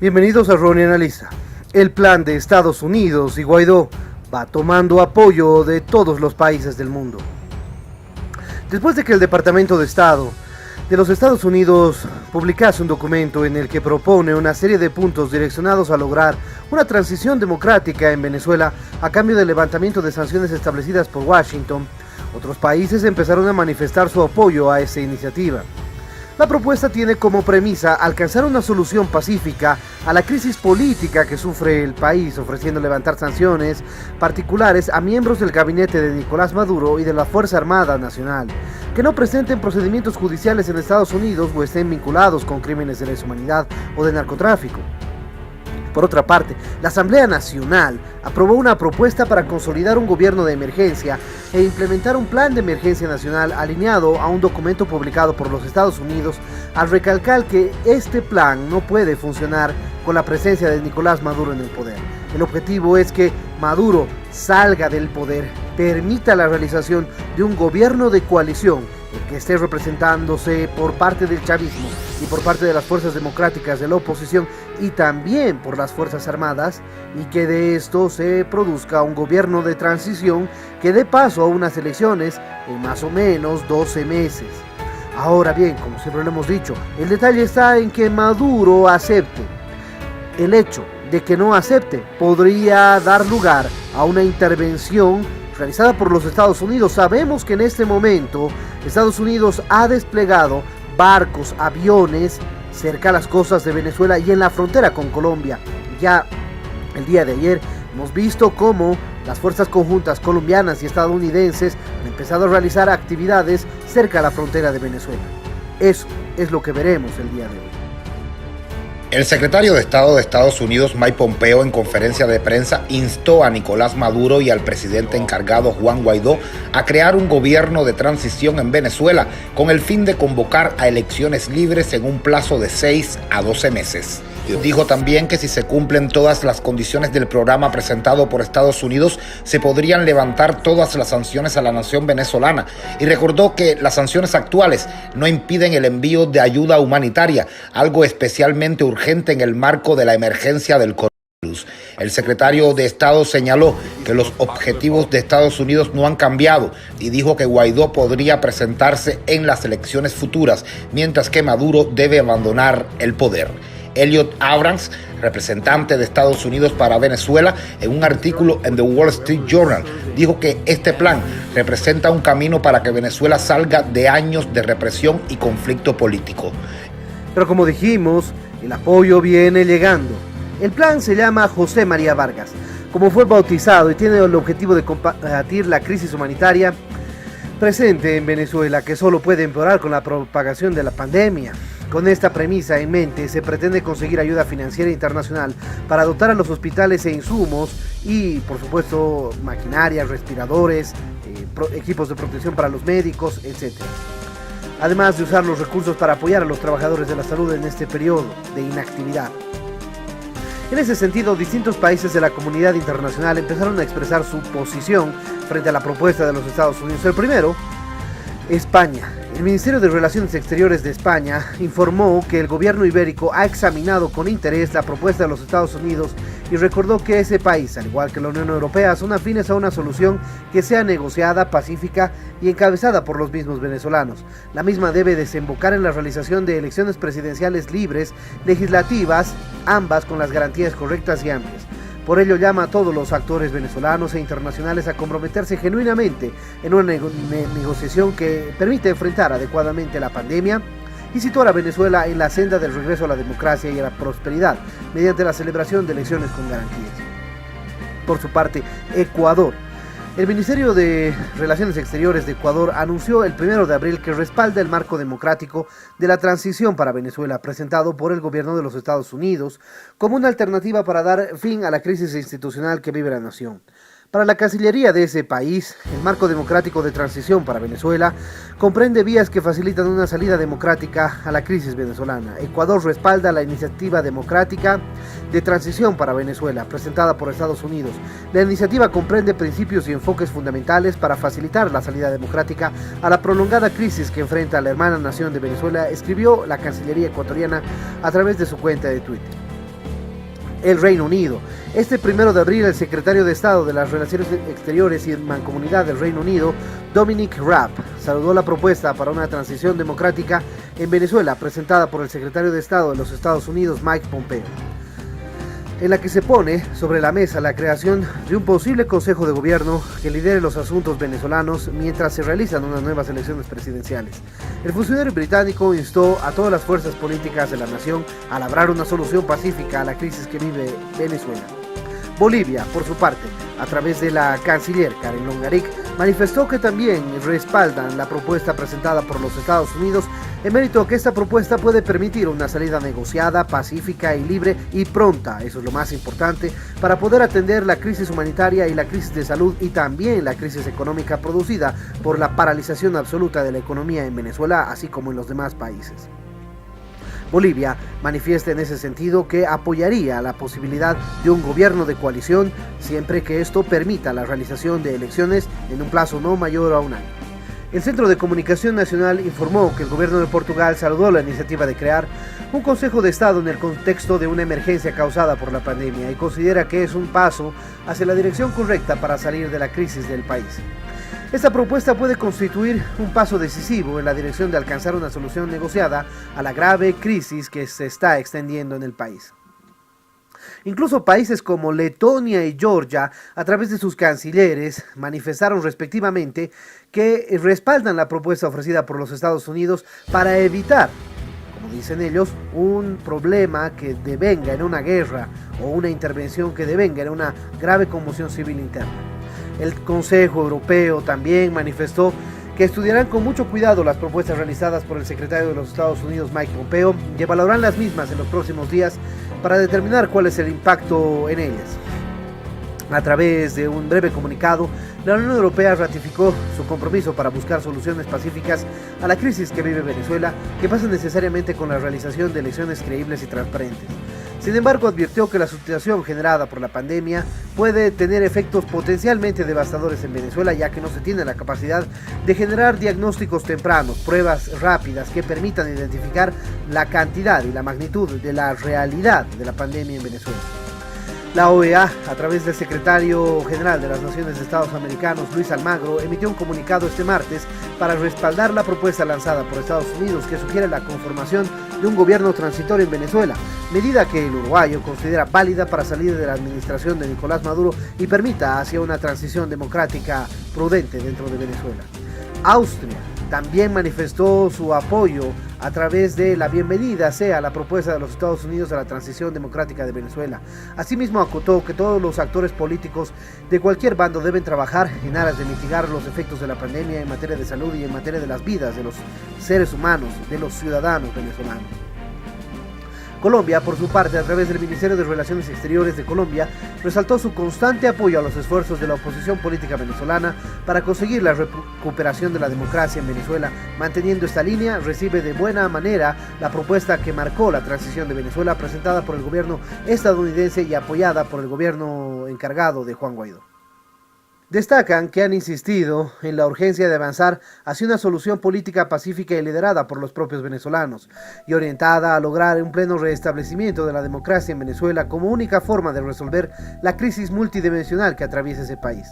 Bienvenidos a Ronnie Analiza. El plan de Estados Unidos y Guaidó va tomando apoyo de todos los países del mundo. Después de que el Departamento de Estado de los Estados Unidos publicase un documento en el que propone una serie de puntos direccionados a lograr una transición democrática en Venezuela a cambio del levantamiento de sanciones establecidas por Washington, otros países empezaron a manifestar su apoyo a esa iniciativa. La propuesta tiene como premisa alcanzar una solución pacífica a la crisis política que sufre el país, ofreciendo levantar sanciones particulares a miembros del gabinete de Nicolás Maduro y de la Fuerza Armada Nacional, que no presenten procedimientos judiciales en Estados Unidos o estén vinculados con crímenes de lesa humanidad o de narcotráfico. Por otra parte, la Asamblea Nacional aprobó una propuesta para consolidar un gobierno de emergencia e implementar un plan de emergencia nacional alineado a un documento publicado por los Estados Unidos, al recalcar que este plan no puede funcionar con la presencia de Nicolás Maduro en el poder. El objetivo es que Maduro salga del poder, permita la realización de un gobierno de coalición, el que esté representándose por parte del chavismo y por parte de las fuerzas democráticas de la oposición y también por las fuerzas armadas, y que de esto se produzca un gobierno de transición que dé paso a unas elecciones en más o menos 12 meses. Ahora bien, como siempre lo hemos dicho, el detalle está en que Maduro acepte. El hecho de que no acepte podría dar lugar a una intervención realizada por los Estados Unidos. Sabemos que en este momento Estados Unidos ha desplegado barcos, aviones cerca a las costas de Venezuela y en la frontera con Colombia. Ya el día de ayer hemos visto cómo las fuerzas conjuntas colombianas y estadounidenses han empezado a realizar actividades cerca a la frontera de Venezuela. Eso es lo que veremos el día de hoy. El secretario de Estado de Estados Unidos, Mike Pompeo, en conferencia de prensa, instó a Nicolás Maduro y al presidente encargado, Juan Guaidó, a crear un gobierno de transición en Venezuela con el fin de convocar a elecciones libres en un plazo de 6 a 12 meses. Dijo también que si se cumplen todas las condiciones del programa presentado por Estados Unidos, se podrían levantar todas las sanciones a la nación venezolana, y recordó que las sanciones actuales no impiden el envío de ayuda humanitaria, algo especialmente urgente en el marco de la emergencia del coronavirus. El secretario de Estado señaló que los objetivos de Estados Unidos no han cambiado y dijo que Guaidó podría presentarse en las elecciones futuras, mientras que Maduro debe abandonar el poder. Elliot Abrams, representante de Estados Unidos para Venezuela, en un artículo en The Wall Street Journal, dijo que este plan representa un camino para que Venezuela salga de años de represión y conflicto político. Pero como dijimos, el apoyo viene llegando. El plan se llama José María Vargas, como fue bautizado, y tiene el objetivo de combatir la crisis humanitaria presente en Venezuela, que solo puede empeorar con la propagación de la pandemia. Con esta premisa en mente, se pretende conseguir ayuda financiera internacional para dotar a los hospitales e insumos y, por supuesto, maquinaria, respiradores, equipos de protección para los médicos, etc. Además de usar los recursos para apoyar a los trabajadores de la salud en este periodo de inactividad. En ese sentido, distintos países de la comunidad internacional empezaron a expresar su posición frente a la propuesta de los Estados Unidos. El primero, España. El Ministerio de Relaciones Exteriores de España informó que el gobierno ibérico ha examinado con interés la propuesta de los Estados Unidos y recordó que ese país, al igual que la Unión Europea, son afines a una solución que sea negociada, pacífica y encabezada por los mismos venezolanos. La misma debe desembocar en la realización de elecciones presidenciales libres, legislativas, ambas con las garantías correctas y amplias. Por ello llama a todos los actores venezolanos e internacionales a comprometerse genuinamente en una negociación que permite enfrentar adecuadamente la pandemia y situar a Venezuela en la senda del regreso a la democracia y a la prosperidad mediante la celebración de elecciones con garantías. Por su parte, Ecuador. El Ministerio de Relaciones Exteriores de Ecuador anunció el 1 de abril que respalda el marco democrático de la transición para Venezuela presentado por el gobierno de los Estados Unidos como una alternativa para dar fin a la crisis institucional que vive la nación. Para la Cancillería de ese país, el marco democrático de transición para Venezuela comprende vías que facilitan una salida democrática a la crisis venezolana. Ecuador respalda la iniciativa democrática de transición para Venezuela, presentada por Estados Unidos. La iniciativa comprende principios y enfoques fundamentales para facilitar la salida democrática a la prolongada crisis que enfrenta la hermana nación de Venezuela, escribió la Cancillería ecuatoriana a través de su cuenta de Twitter. el Reino Unido. Este 1 de abril, el secretario de Estado de las Relaciones Exteriores y Mancomunidad del Reino Unido, Dominic Raab, saludó la propuesta para una transición democrática en Venezuela presentada por el secretario de Estado de los Estados Unidos, Mike Pompeo, en la que se pone sobre la mesa la creación de un posible consejo de gobierno que lidere los asuntos venezolanos mientras se realizan unas nuevas elecciones presidenciales. El funcionario británico instó a todas las fuerzas políticas de la nación a labrar una solución pacífica a la crisis que vive Venezuela. Bolivia, por su parte, a través de la canciller Karen Longaric, manifestó que también respaldan la propuesta presentada por los Estados Unidos, en mérito a que esta propuesta puede permitir una salida negociada, pacífica y libre y pronta, eso es lo más importante, para poder atender la crisis humanitaria y la crisis de salud y también la crisis económica producida por la paralización absoluta de la economía en Venezuela, así como en los demás países. Bolivia manifiesta en ese sentido que apoyaría la posibilidad de un gobierno de coalición siempre que esto permita la realización de elecciones en un plazo no mayor a un año. El Centro de Comunicación Nacional informó que el gobierno de Portugal saludó la iniciativa de crear un Consejo de Estado en el contexto de una emergencia causada por la pandemia y considera que es un paso hacia la dirección correcta para salir de la crisis del país. Esta propuesta puede constituir un paso decisivo en la dirección de alcanzar una solución negociada a la grave crisis que se está extendiendo en el país. Incluso países como Letonia y Georgia, a través de sus cancilleres, manifestaron respectivamente que respaldan la propuesta ofrecida por los Estados Unidos para evitar, como dicen ellos, un problema que devenga en una guerra o una intervención que devenga en una grave conmoción civil interna. El Consejo Europeo también manifestó que estudiarán con mucho cuidado las propuestas realizadas por el secretario de los Estados Unidos, Mike Pompeo, y evaluarán las mismas en los próximos días para determinar cuál es el impacto en ellas. A través de un breve comunicado, la Unión Europea ratificó su compromiso para buscar soluciones pacíficas a la crisis que vive Venezuela, que pasa necesariamente con la realización de elecciones creíbles y transparentes. Sin embargo, advirtió que la situación generada por la pandemia puede tener efectos potencialmente devastadores en Venezuela, ya que no se tiene la capacidad de generar diagnósticos tempranos, pruebas rápidas que permitan identificar la cantidad y la magnitud de la realidad de la pandemia en Venezuela. La OEA, a través del secretario general de las Naciones de Estados Americanos, Luis Almagro, emitió un comunicado este martes para respaldar la propuesta lanzada por Estados Unidos que sugiere la conformación de un gobierno transitorio en Venezuela, medida que el uruguayo considera válida para salir de la administración de Nicolás Maduro y permita hacia una transición democrática prudente dentro de Venezuela. Austria también manifestó su apoyo a través de la bienvenida sea la propuesta de los Estados Unidos a la transición democrática de Venezuela. Asimismo, acotó que todos los actores políticos de cualquier bando deben trabajar en aras de mitigar los efectos de la pandemia en materia de salud y en materia de las vidas de los seres humanos, de los ciudadanos venezolanos. Colombia, por su parte, a través del Ministerio de Relaciones Exteriores de Colombia, resaltó su constante apoyo a los esfuerzos de la oposición política venezolana para conseguir la recuperación de la democracia en Venezuela. Manteniendo esta línea, recibe de buena manera la propuesta que marcó la transición de Venezuela presentada por el gobierno estadounidense y apoyada por el gobierno encargado de Juan Guaidó. Destacan que han insistido en la urgencia de avanzar hacia una solución política pacífica y liderada por los propios venezolanos y orientada a lograr un pleno restablecimiento de la democracia en Venezuela como única forma de resolver la crisis multidimensional que atraviesa ese país.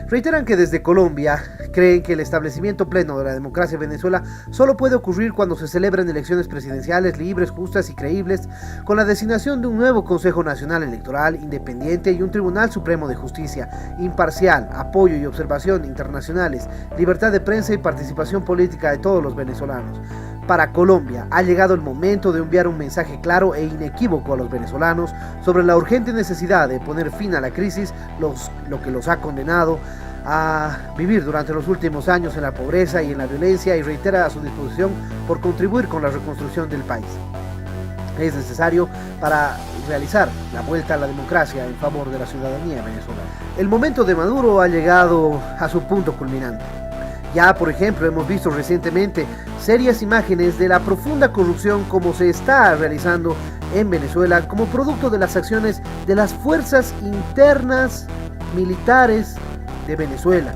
Reiteran que desde Colombia creen que el establecimiento pleno de la democracia en Venezuela solo puede ocurrir cuando se celebren elecciones presidenciales libres, justas y creíbles, con la designación de un nuevo Consejo Nacional Electoral independiente y un Tribunal Supremo de Justicia imparcial, apoyo y observación internacionales, libertad de prensa y participación política de todos los venezolanos. Para Colombia ha llegado el momento de enviar un mensaje claro e inequívoco a los venezolanos sobre la urgente necesidad de poner fin a la crisis, lo que los ha condenado a vivir durante los últimos años en la pobreza y en la violencia, y reitera su disposición por contribuir con la reconstrucción del país. Es necesario para realizar la vuelta a la democracia en favor de la ciudadanía venezolana. El momento de Maduro ha llegado a su punto culminante. Ya, por ejemplo, hemos visto recientemente serias imágenes de la profunda corrupción como se está realizando en Venezuela como producto de las acciones de las fuerzas internas militares de Venezuela.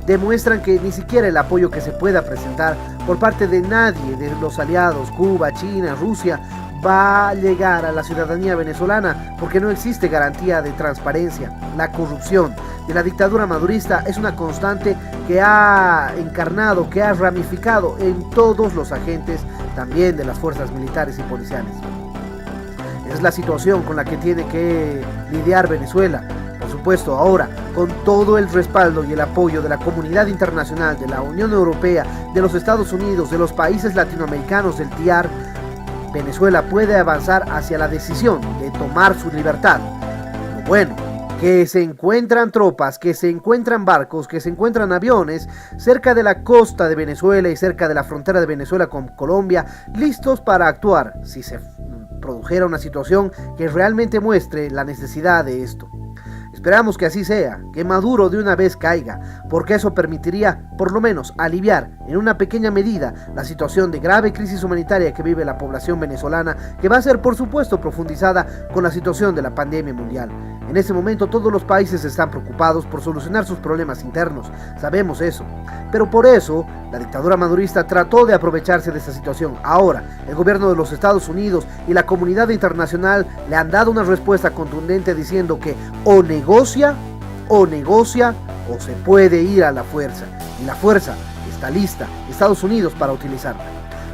Demuestran que ni siquiera el apoyo que se pueda presentar por parte de nadie de los aliados, Cuba, China, Rusia, va a llegar a la ciudadanía venezolana porque no existe garantía de transparencia. La corrupción de la dictadura madurista es una constante que ha encarnado, que ha ramificado en todos los agentes, también de las fuerzas militares y policiales. Es la situación con la que tiene que lidiar Venezuela. Por supuesto, ahora, con todo el respaldo y el apoyo de la comunidad internacional, de la Unión Europea, de los Estados Unidos, de los países latinoamericanos del TIAR, Venezuela puede avanzar hacia la decisión de tomar su libertad. Lo bueno, que se encuentran tropas, que se encuentran barcos, que se encuentran aviones cerca de la costa de Venezuela y cerca de la frontera de Venezuela con Colombia, listos para actuar si se produjera una situación que realmente muestre la necesidad de esto. Esperamos que así sea, que Maduro de una vez caiga, porque eso permitiría, por lo menos, aliviar en una pequeña medida la situación de grave crisis humanitaria que vive la población venezolana, que va a ser, por supuesto, profundizada con la situación de la pandemia mundial. En este momento todos los países están preocupados por solucionar sus problemas internos, sabemos eso, pero por eso la dictadura madurista trató de aprovecharse de esta situación. Ahora, el gobierno de los Estados Unidos y la comunidad internacional le han dado una respuesta contundente diciendo que o negocia o se puede ir a la fuerza, y la fuerza está lista, Estados Unidos, para utilizarla.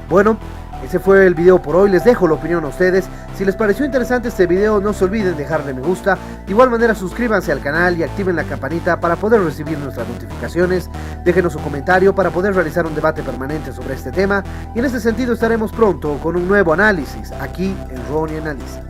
Bueno, ese fue el video por hoy, les dejo la opinión a ustedes. Si les pareció interesante este video, no se olviden dejarle me gusta. De igual manera, suscríbanse al canal y activen la campanita para poder recibir nuestras notificaciones. Déjenos un comentario para poder realizar un debate permanente sobre este tema. Y en ese sentido estaremos pronto con un nuevo análisis aquí en Ronnie Analiza.